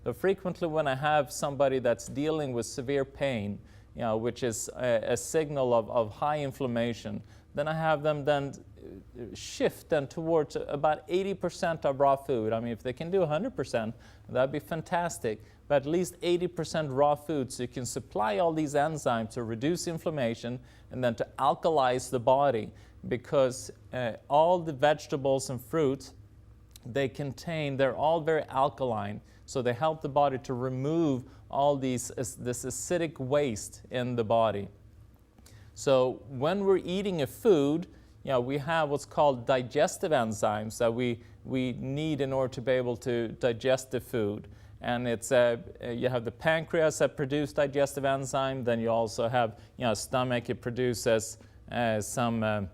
So frequently when I have somebody that's dealing with severe pain, which is a signal of high inflammation, then I have them then shift then towards about 80% of raw food. I mean, if they can do 100%, that'd be fantastic. But at least 80% raw food, so you can supply all these enzymes to reduce inflammation and then to alkalize the body, because all the vegetables and fruits, they're all very alkaline, so they help the body to remove all this acidic waste in the body. So when we're eating a food, we have what's called digestive enzymes that we need in order to be able to digest the food. And it's you have the pancreas that produce digestive enzyme. Then you also have stomach. It produces some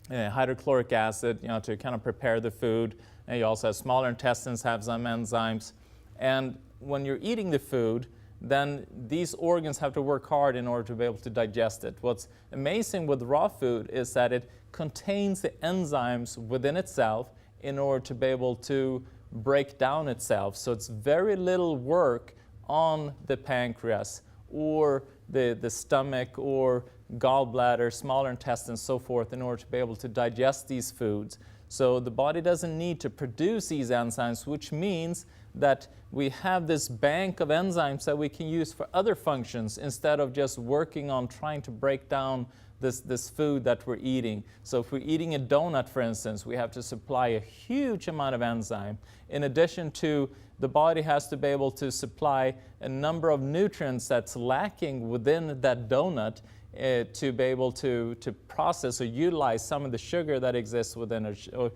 hydrochloric acid to kind of prepare the food. And you also have smaller intestines have some enzymes. And when you're eating the food, then these organs have to work hard in order to be able to digest it. What's amazing with raw food is that it contains the enzymes within itself in order to be able to break down itself. So it's very little work on the pancreas or the stomach or gallbladder, smaller intestines, so forth, in order to be able to digest these foods. So the body doesn't need to produce these enzymes, which means that we have this bank of enzymes that we can use for other functions instead of just working on trying to break down this food that we're eating. So if we're eating a donut, for instance, we have to supply a huge amount of enzyme. In addition to, the body has to be able to supply a number of nutrients that's lacking within that donut to be able to process or utilize some of the sugar that exists within it, or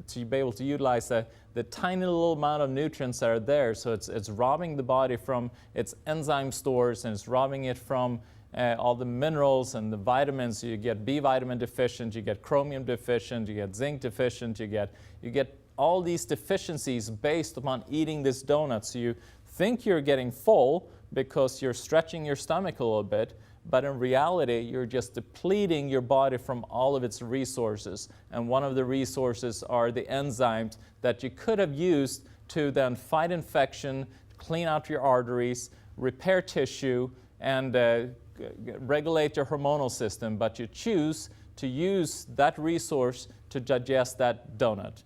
to be able to utilize the tiny little amount of nutrients that are there. So it's robbing the body from its enzyme stores, and it's robbing it from all the minerals and the vitamins. You get B vitamin deficient, you get chromium deficient, you get zinc deficient, you get all these deficiencies based upon eating this donut. So you think you're getting full because you're stretching your stomach a little bit, but in reality, you're just depleting your body from all of its resources. And one of the resources are the enzymes that you could have used to then fight infection, clean out your arteries, repair tissue, and regulate your hormonal system. But you choose to use that resource to digest that donut.